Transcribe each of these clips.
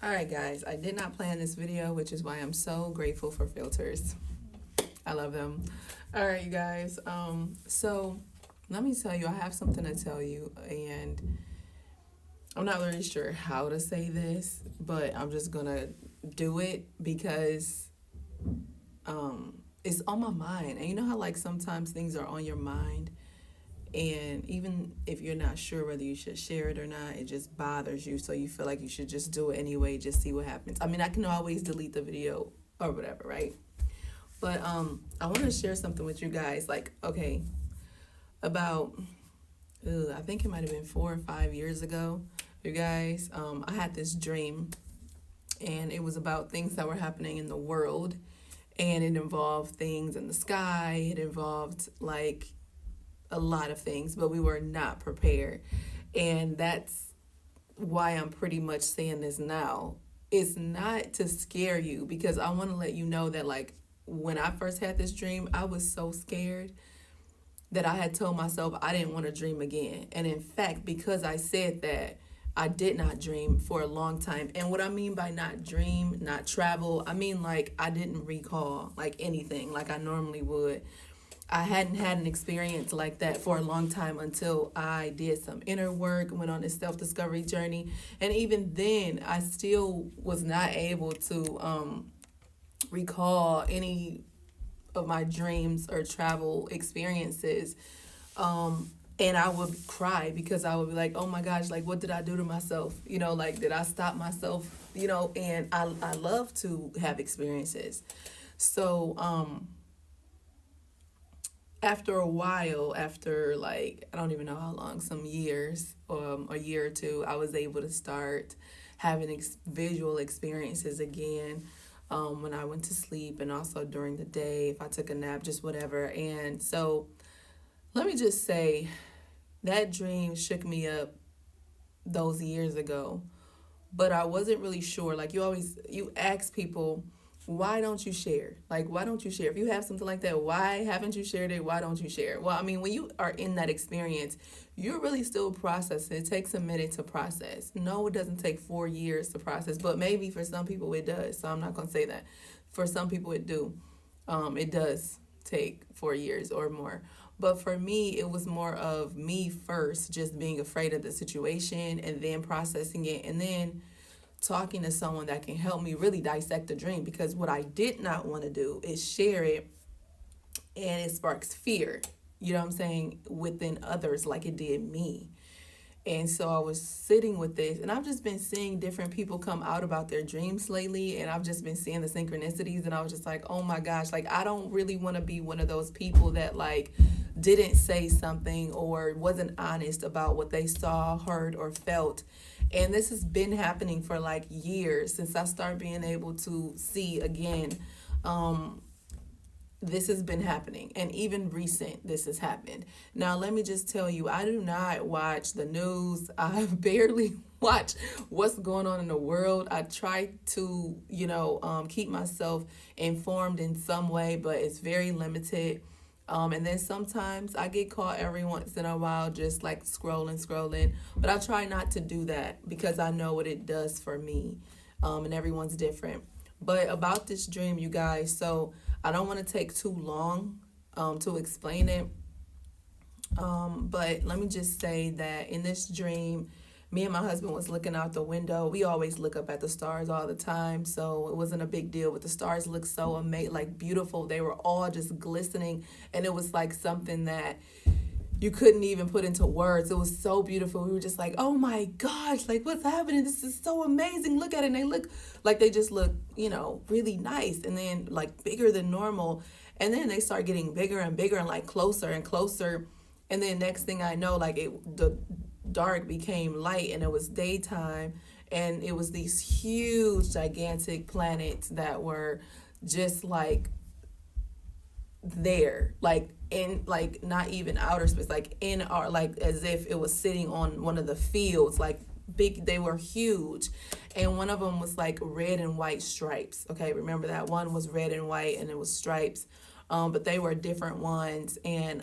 All right, guys, I did not plan this video, which is why I'm so grateful for filters. I love them. All right, you guys. So let me tell you, I have something to tell you, and I'm not really sure how to say this, but I'm just gonna do it because it's on my mind. And you know how like sometimes things are on your mind, and even if you're not sure whether you should share it or not, it just bothers you, so you feel like you should just do it anyway, just see what happens. I mean, I can always delete the video or whatever, right? But I want to share something with you guys. Like, okay, about I think it might have been 4 or 5 years ago, you guys. I had this dream, and it was about things that were happening in the world, and it involved things in the sky. It involved like a lot of things, but we were not prepared, and that's why I'm pretty much saying this now. It's not to scare you, because I want to let you know that like when I first had this dream, I was so scared that I had told myself I didn't want to dream again. And in fact, because I said that, I did not dream for a long time. And what I mean by not dream, not travel, I mean like I didn't recall like anything like I normally would. I hadn't had an experience like that for a long time until I did some inner work, went on this self discovery journey. And even then, I still was not able to recall any of my dreams or travel experiences. And I would cry because I would be like, oh my gosh, like, what did I do to myself? You know, like, did I stop myself? You know, and I love to have experiences. So, after a while, after like, I don't even know how long, some years, a year or two, I was able to start having visual experiences again, when I went to sleep and also during the day, if I took a nap, just whatever. And so, let me just say that dream shook me up those years ago, but I wasn't really sure. Like you ask people, why don't you share? Like, why don't you share? If you have something like that, why haven't you shared it? Why don't you share? Well, I mean, when you are in that experience, you're really still processing. It takes a minute to process. No, it doesn't take 4 years to process, but maybe for some people it does. So I'm not gonna say that. For some people it do. It does take 4 years or more. But for me, it was more of me first, just being afraid of the situation and then processing it and then talking to someone that can help me really dissect the dream, because what I did not want to do is share it and it sparks fear, you know what I'm saying, within others like it did me. And so I was sitting with this, and I've just been seeing different people come out about their dreams lately, and I've just been seeing the synchronicities, and I was just like, oh my gosh, like I don't really want to be one of those people that like didn't say something or wasn't honest about what they saw, heard, or felt. And this has been happening for like years since I started being able to see again. This has been happening, and even recent this has happened. Now let me just tell you, I do not watch the news. I barely watch what's going on in the world. I try to keep myself informed in some way, but it's very limited. And then sometimes I get caught every once in a while just like scrolling, but I try not to do that because I know what it does for me. And everyone's different. But about this dream, you guys, so I don't want to take too long to explain it. But let me just say that in this dream, me and my husband was looking out the window. We always look up at the stars all the time, so it wasn't a big deal. But the stars looked so amazing, like beautiful. They were all just glistening, and it was like something that you couldn't even put into words. It was so beautiful. We were just like, oh my gosh, like what's happening? This is so amazing. Look at it. And they look like they just look, really nice. And then like bigger than normal. And then they start getting bigger and bigger and like closer and closer. And then next thing I know, like the dark became light and it was daytime. And it was these huge, gigantic planets that were just like there, like in like not even outer space, like in our, like as if it was sitting on one of the fields, like big. They were huge, and one of them was like red and white stripes. Okay, remember that one was red and white and it was stripes, but they were different ones. And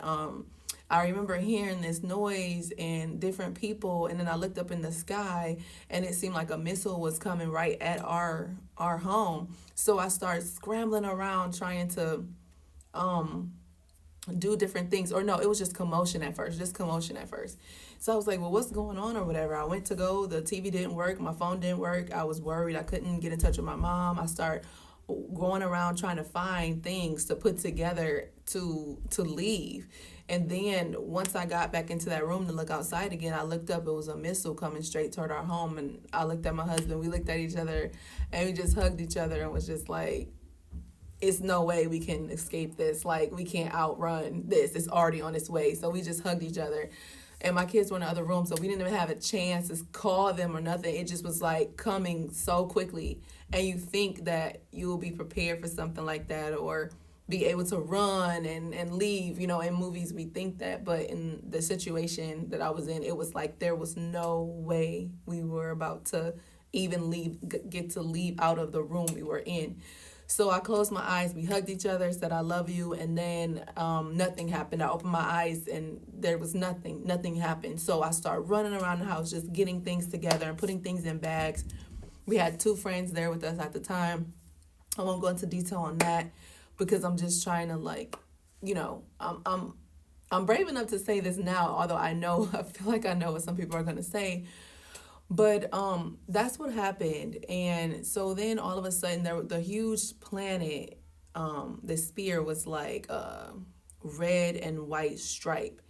I remember hearing this noise and different people, and then I looked up in the sky, and it seemed like a missile was coming right at our home. So I started scrambling around trying to um do different things. Or no, it was just commotion at first, just commotion at first. So I was like, well, what's going on or whatever. I went to go, the TV didn't work, my phone didn't work. I was worried, I couldn't get in touch with my mom. I started going around trying to find things to put together to leave. And then once I got back into that room to look outside again, I looked up, it was a missile coming straight toward our home. And I looked at my husband, we looked at each other, and we just hugged each other and was just like, it's no way we can escape this. Like, we can't outrun this. It's already on its way. So we just hugged each other. And my kids were in the other room, so we didn't even have a chance to call them or nothing. It just was like coming so quickly. And you think that you will be prepared for something like that, or be able to run and leave. You know, in movies we think that, but in the situation that I was in, it was like there was no way we were about to even get to leave out of the room we were in. So I closed my eyes, we hugged each other, said I love you, and then nothing happened. I opened my eyes and there was nothing happened. So I started running around the house, just getting things together and putting things in bags. We had 2 friends there with us at the time. I won't go into detail on that because I'm just trying to, like, you know, I'm brave enough to say this now, although I know, I feel like I know what some people are going to say. But that's what happened. And so then all of a sudden the huge planet, the sphere was like a red and white stripe.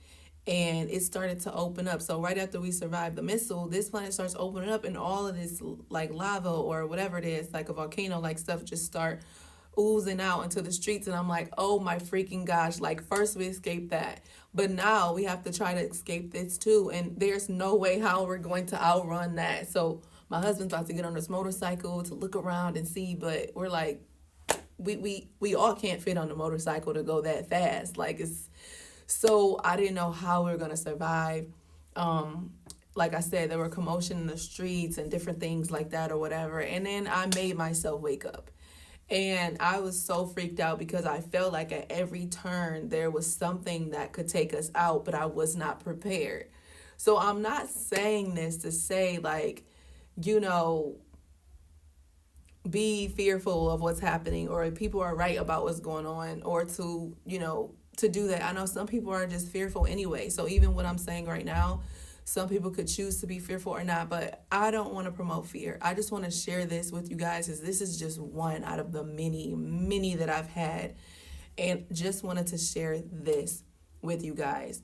And it started to open up. So right after we survived the missile, this planet starts opening up, and all of this like lava or whatever it is, like a volcano like stuff, just start oozing out into the streets. And I'm like, oh my freaking gosh, like first we escaped that, but now we have to try to escape this too, and there's no way how we're going to outrun that. So my husband's about to get on this motorcycle to look around and see, but we're like, we all can't fit on the motorcycle to go that fast. Like, it's so I didn't know how we were going to survive. Like I said, there were commotion in the streets and different things like that or whatever, and then I made myself wake up. And I was so freaked out because I felt like at every turn there was something that could take us out, but I was not prepared. So I'm not saying this to say, like, you know, be fearful of what's happening, or if people are right about what's going on, or to, you know, to do that. I know some people are just fearful anyway. So even what I'm saying right now, some people could choose to be fearful or not, but I don't want to promote fear. I just want to share this with you guys, as this is just one out of the many that I've had, and just wanted to share this with you guys.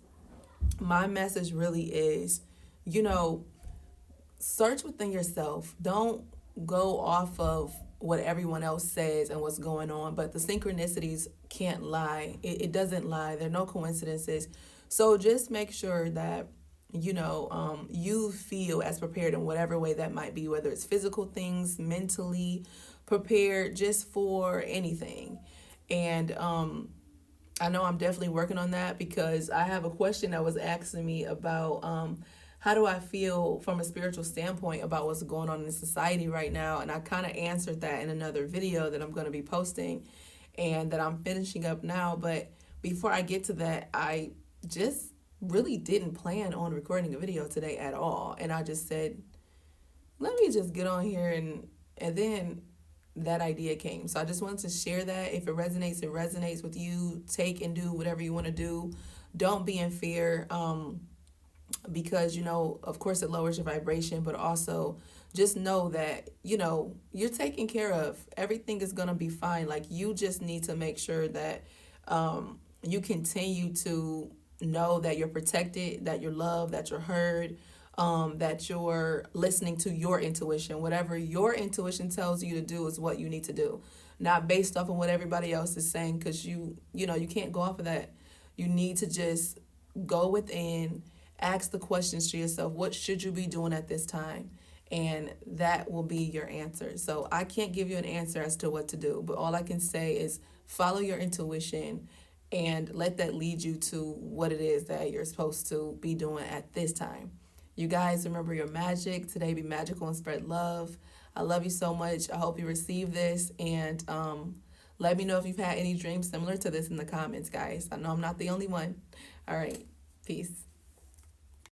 My message really is, you know, search within yourself. Don't go off of what everyone else says and what's going on, but the synchronicities can't lie. It doesn't lie. There are no coincidences. So just make sure that you know, you feel as prepared in whatever way that might be, whether it's physical things, mentally prepared, just for anything. And I know I'm definitely working on that, because I have a question that was asking me about how do I feel from a spiritual standpoint about what's going on in society right now. And I kind of answered that in another video that I'm going to be posting and that I'm finishing up now. But before I get to that, I just really didn't plan on recording a video today at all. And I just said, let me just get on here, and then that idea came. So I just wanted to share that. If it resonates with you. Take and do whatever you want to do. Don't be in fear, because, you know, of course it lowers your vibration, but also just know that, you know, you're taken care of. Everything is going to be fine. Like, you just need to make sure that you continue to know that you're protected, that you're loved, that you're heard, that you're listening to your intuition. Whatever your intuition tells you to do is what you need to do, not based off of what everybody else is saying, because you know, you can't go off of that. You need to just go within, ask the questions to yourself, what should you be doing at this time? And that will be your answer. So I can't give you an answer as to what to do, but all I can say is follow your intuition and let that lead you to what it is that you're supposed to be doing at this time. You guys, remember your magic. Today, be magical and spread love. I love you so much. I hope you receive this, and let me know if you've had any dreams similar to this in the comments, guys. I know I'm not the only one. All right. Peace.